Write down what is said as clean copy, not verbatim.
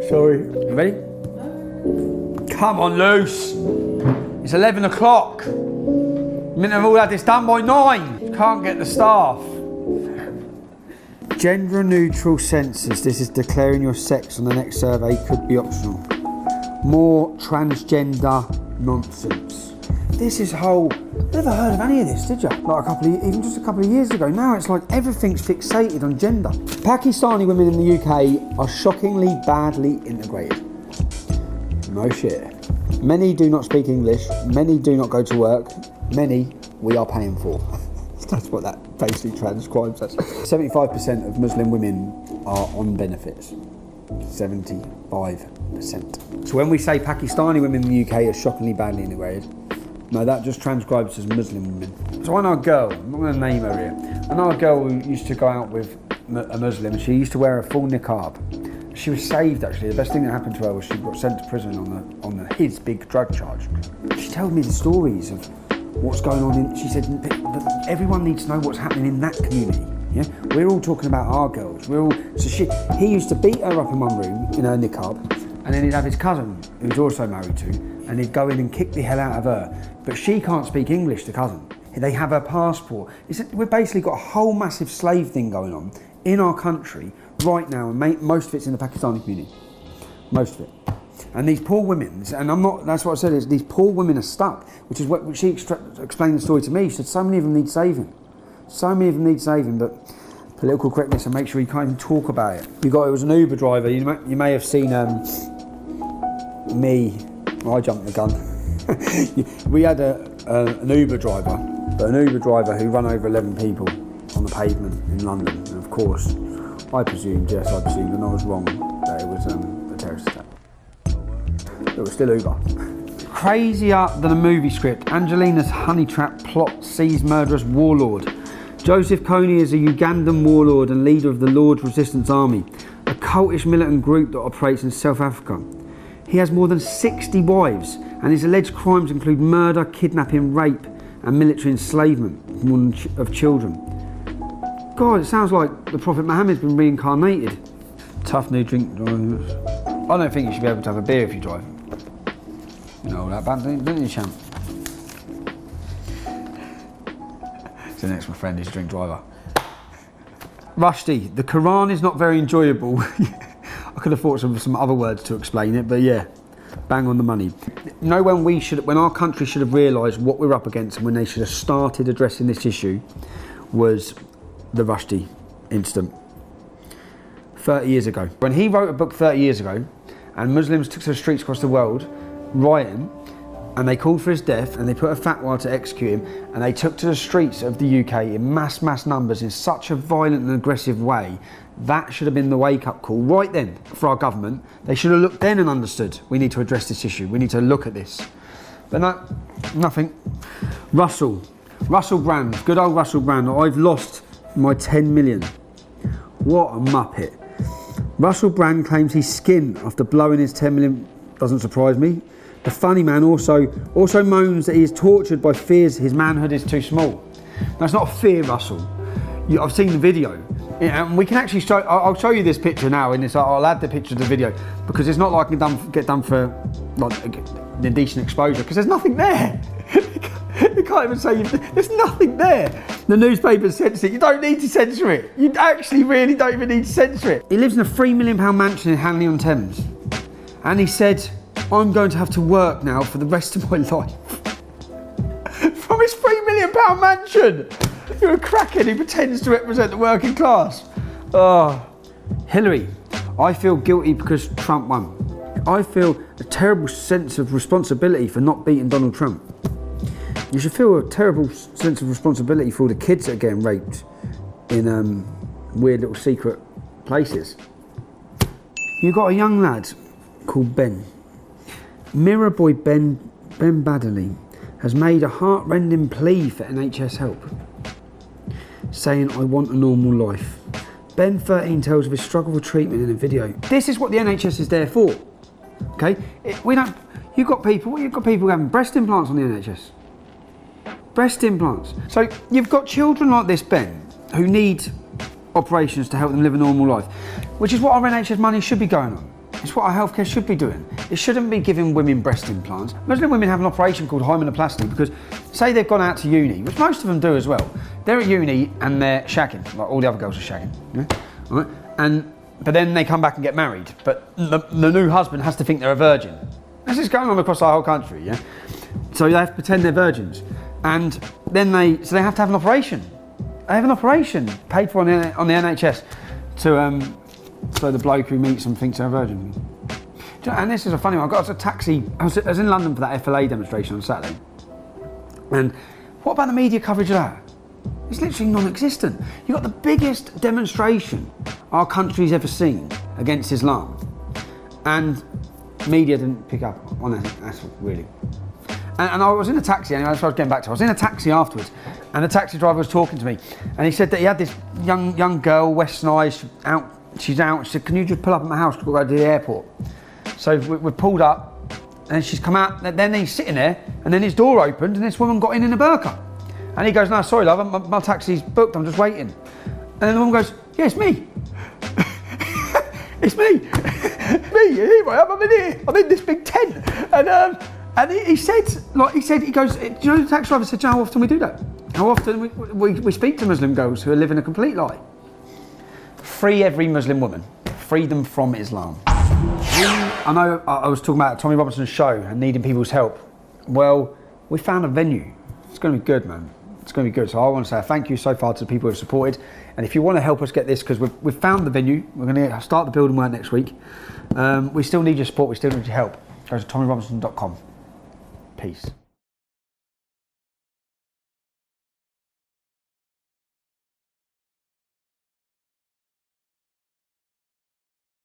Sorry. You ready? Come on, loose. It's 11 o'clock. You meant to have all had this done by 9. You can't get the staff. Gender neutral census. This is declaring your sex on the next survey could be optional. More transgender nonsense. This is whole. Never heard of any of this, did you? Like even just a couple of years ago. Now it's like everything's fixated on gender. Pakistani women in the UK are shockingly badly integrated. No shit. Many do not speak English. Many do not go to work. Many we are paying for. That's what that basically transcribes as. 75% of Muslim women are on benefits. 75%. So when we say Pakistani women in the UK are shockingly badly integrated, no, that just transcribes as Muslim women. So I know a girl, I'm not going to name her here. I know a girl who used to go out with a Muslim. She used to wear a full niqab. She was saved actually. The best thing that happened to her was she got sent to prison on his big drug charge. She told me the stories of what's going on she said, everyone needs to know what's happening in that community. Yeah? We're all talking about our girls. He used to beat her up in one room in her niqab, and then he'd have his cousin, who was also married to, and he'd go in and kick the hell out of her. But she can't speak English, the cousin. They have her passport. We've basically got a whole massive slave thing going on in our country right now, and most of it's in the Pakistani community. Most of it. And these poor women, and that's what I said, is these poor women are stuck, which is what she explained the story to me. She said so many of them need saving. So many of them need saving, but political correctness and make sure you can't even talk about it. It was an Uber driver. You may have seen me. I jumped the gun. We had an Uber driver, who ran over 11 people on the pavement in London. And of course, I presumed, and I was wrong, that it was a terrorist attack. It was still Uber. Crazier than a movie script. Angelina's honey trap plot sees murderous warlord. Joseph Kony is a Ugandan warlord and leader of the Lord's Resistance Army, a cultish militant group that operates in South Africa. He has more than 60 wives, and his alleged crimes include murder, kidnapping, rape, and military enslavement of children. God, it sounds like the Prophet Muhammad's been reincarnated. Tough new drink drivers. I don't think you should be able to have a beer if you drive. You know all that bad, don't you, champ? So next, my friend is a drink driver. Rushdie, the Quran is not very enjoyable. I could have thought of some other words to explain it, but yeah, bang on the money. You know when our country should have realised what we're up against and when they should have started addressing this issue was the Rushdie incident. 30 years ago. When he wrote a book 30 years ago, and Muslims took to the streets across the world, rioting, and they called for his death, and they put a fatwa to execute him, and they took to the streets of the UK in mass numbers in such a violent and aggressive way, that should have been the wake-up call right then for our government. They should have looked then and understood, we need to address this issue, we need to look at this. But no, nothing. Russell Brand, good old Russell Brand, I've lost my 10 million. What a muppet. Russell Brand claims he's skinned after blowing his 10 million, doesn't surprise me. The funny man also moans that he is tortured by fears his manhood is too small. Now it's not a fear, Russell. I've seen the video. And we can actually show, I'll show you this picture now, and I'll add the picture to the video, because it's not like I can get done for like indecent exposure, because there's nothing there. You can't even say, there's nothing there. The newspaper censor it. You don't need to censor it. You actually really don't even need to censor it. He lives in a £3 million mansion in Hanley-on-Thames. And he said, I'm going to have to work now for the rest of my life. From his £3 million mansion. You're a crackhead who pretends to represent the working class. Oh. Hillary, I feel guilty because Trump won. I feel a terrible sense of responsibility for not beating Donald Trump. You should feel a terrible sense of responsibility for all the kids that are getting raped in weird little secret places. You've got a young lad called Ben. Mirror boy Ben Baddeley has made a heart-rending plea for NHS help, saying, I want a normal life. Ben, 13, tells of his struggle for treatment in a video. This is what the NHS is there for, okay? You've got people having breast implants on the NHS. Breast implants. So you've got children like this, Ben, who need operations to help them live a normal life, which is what our NHS money should be going on. It's what our healthcare should be doing. It shouldn't be giving women breast implants. Muslim women have an operation called hymenoplasty because, say they've gone out to uni, which most of them do as well. They're at uni and they're shagging, like all the other girls are shagging. Yeah? All right? But then they come back and get married, but the new husband has to think they're a virgin. This is going on across our whole country, yeah? So they have to pretend they're virgins. And then they have to have an operation. They have an operation paid for on the NHS so the bloke who meets them thinks they're a virgin. And this is a funny one. I got a taxi. I was in London for that FLA demonstration on Saturday. And what about the media coverage of that? It's literally non-existent. You've got the biggest demonstration our country's ever seen against Islam. And media didn't pick up on it. That's really. And I was in a taxi, anyway, that's what I was getting back to. I was in a taxi afterwards, and the taxi driver was talking to me, and he said that he had this young girl, Western eyes, she's out, she said, can you just pull up at my house, we'll go to the airport. So we pulled up, and she's come out, then he's sitting there, and then his door opened, and this woman got in a burqa. And he goes, no, sorry love, my taxi's booked, I'm just waiting. And then the woman goes, yeah, it's me. It's me. Me, here I am, I'm in here, I'm in this big tent. And he goes, do you know the taxi driver said, how often we do that? How often we speak to Muslim girls who are living a complete lie. Free every Muslim woman. Free them from Islam. I know I was talking about Tommy Robinson's show and needing people's help. Well, we found a venue. It's going to be good, man. It's going to be good. So I want to say thank you so far to the people who have supported. And if you want to help us get this, because we've found the venue, we're going to start the building work next week. We still need your support. We still need your help. Go to TommyRobinson.com. Peace.